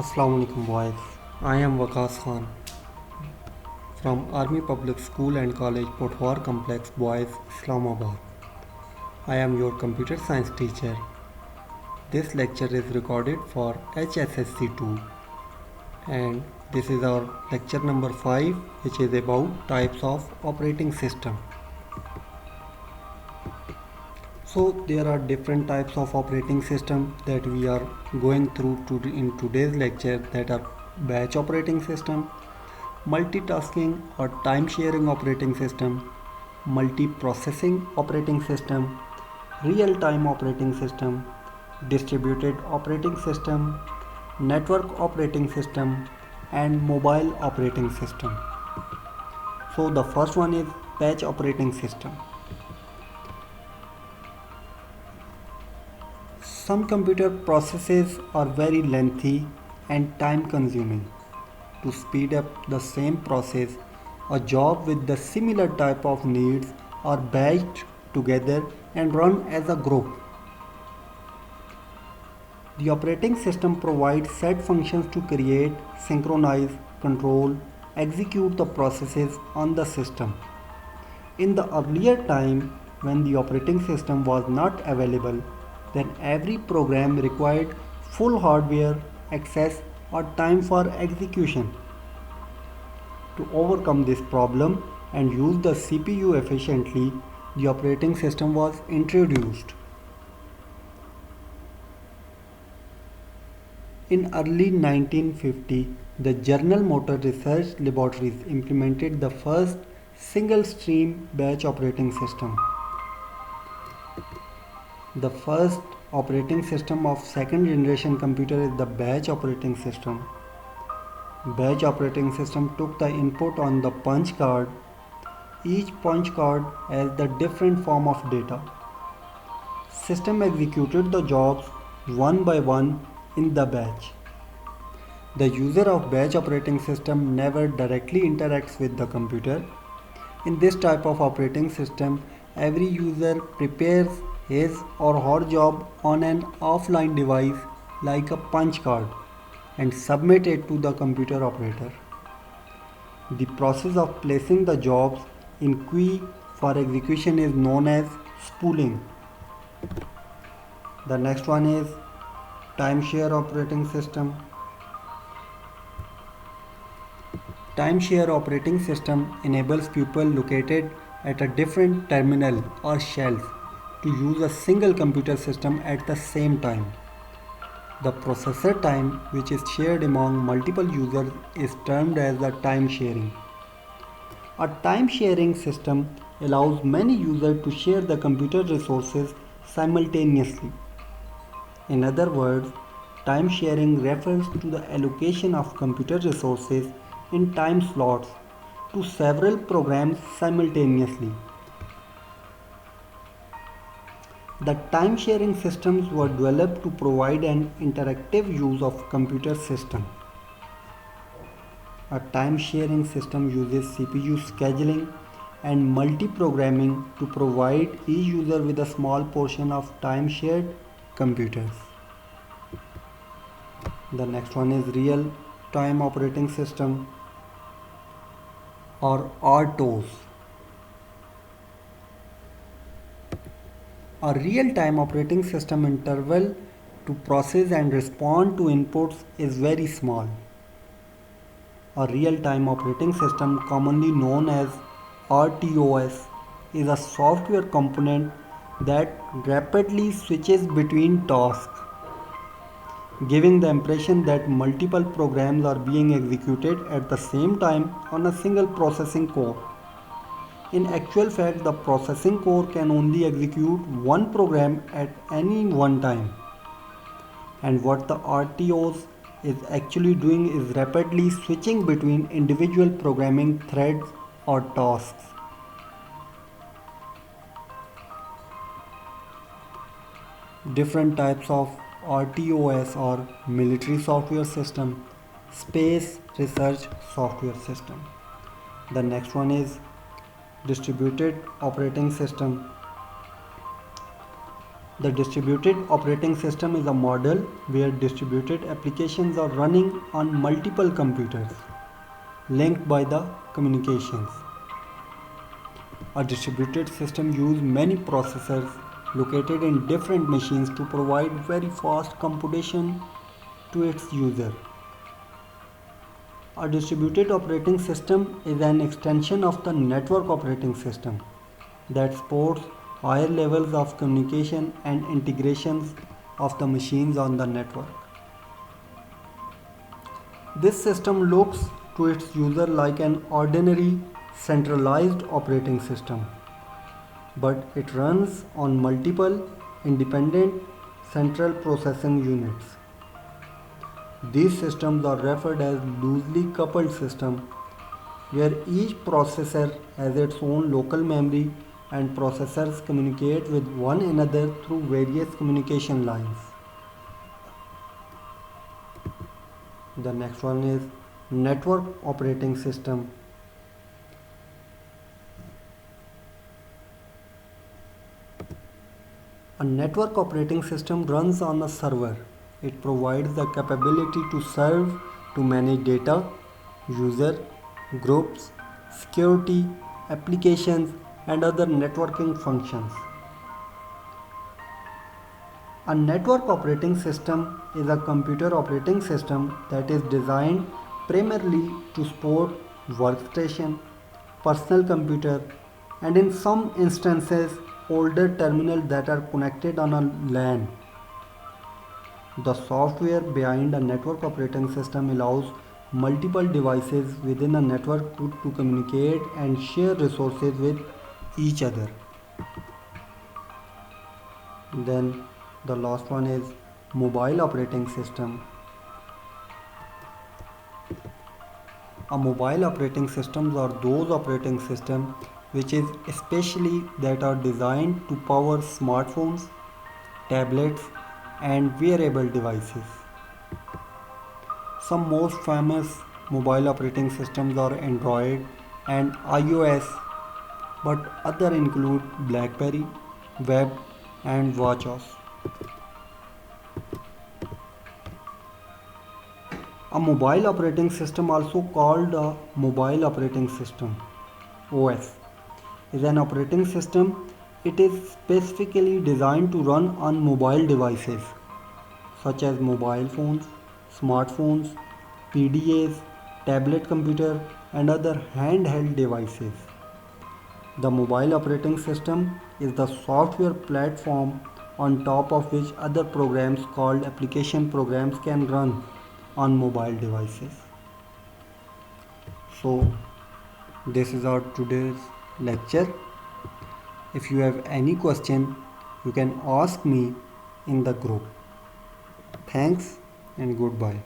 Assalamu alaikum boys. I am Waqas Khan from Army Public School and College Potwar Complex Boys, Islamabad. I am your computer science teacher. This lecture is recorded for HSSC 2 and this is our lecture number 5, which is about types of operating system. So there are different types of operating system that we are going through in today's lecture, that are batch operating system, multitasking or time sharing operating system, multiprocessing operating system, real time operating system, distributed operating system, network operating system, and mobile operating system. So the first one is batch operating system. Some computer processes are very lengthy and time consuming. To speed up the same process, a job with the similar type of needs are batched together and run as a group. The operating system provides set functions to create, synchronize, control, execute the processes on the system. In the earlier time, when the operating system was not available, then every program required full hardware access or time for execution. To overcome this problem and use the CPU efficiently, the operating system was introduced. In early 1950, the General Motor Research Laboratories implemented the first single stream batch operating system. The first operating system of second generation computer is the batch operating system. Batch operating system took the input on the punch card. Each punch card has the different form of data. System executed the jobs one by one in the batch. The user of batch operating system never directly interacts with the computer. In this type of operating system, every user prepares his or her job on an offline device like a punch card and submit it to the computer operator. The process of placing the jobs in queue for execution is known as spooling. The next one is timeshare operating system. Timeshare operating system enables people located at a different terminal or shelf to use a single computer system at the same time. The processor time, which is shared among multiple users, is termed as the time sharing. A time sharing system allows many users to share the computer resources simultaneously. In other words, time sharing refers to the allocation of computer resources in time slots to several programs simultaneously. The time sharing systems were developed to provide an interactive use of computer system. A time sharing system uses CPU scheduling and multi-programming to provide each user with a small portion of time shared computers. The next one is real time operating system or RTOS. A real-time operating system interval to process and respond to inputs is very small. A real-time operating system, commonly known as RTOS, is a software component that rapidly switches between tasks, giving the impression that multiple programs are being executed at the same time on a single processing core. In actual fact, the processing core can only execute one program at any one time. And what the RTOS is actually doing is rapidly switching between individual programming threads or tasks. Different types of RTOS or military software system, space research software system. The next one is distributed operating system. The distributed operating system is a model where distributed applications are running on multiple computers linked by the communications. A distributed system uses many processors located in different machines to provide very fast computation to its user. A distributed operating system is an extension of the network operating system that supports higher levels of communication and integrations of the machines on the network. This system looks to its user like an ordinary centralized operating system, but it runs on multiple independent central processing units. These systems are referred as loosely coupled systems, where each processor has its own local memory and processors communicate with one another through various communication lines. The next one is network operating system. A network operating system runs on a server. It provides the capability to serve, to manage data, user, groups, security, applications, and other networking functions. A network operating system is a computer operating system that is designed primarily to support workstation, personal computer, and in some instances older terminals that are connected on a LAN. The software behind a network operating system allows multiple devices within a network to communicate and share resources with each other. Then the last one is mobile operating system. A mobile operating systems are those operating systems which is especially that are designed to power smartphones, tablets, and wearable devices. Some most famous mobile operating systems are Android and iOS, but other include BlackBerry, Web, and WatchOS. A mobile operating system, also called a mobile operating system (OS), is an operating system. It is specifically designed to run on mobile devices such as mobile phones, smartphones, PDAs, tablet computer, and other handheld devices. The mobile operating system is the software platform on top of which other programs called application programs can run on mobile devices. So, this is our today's lecture. If you have any question, you can ask me in the group. Thanks and goodbye.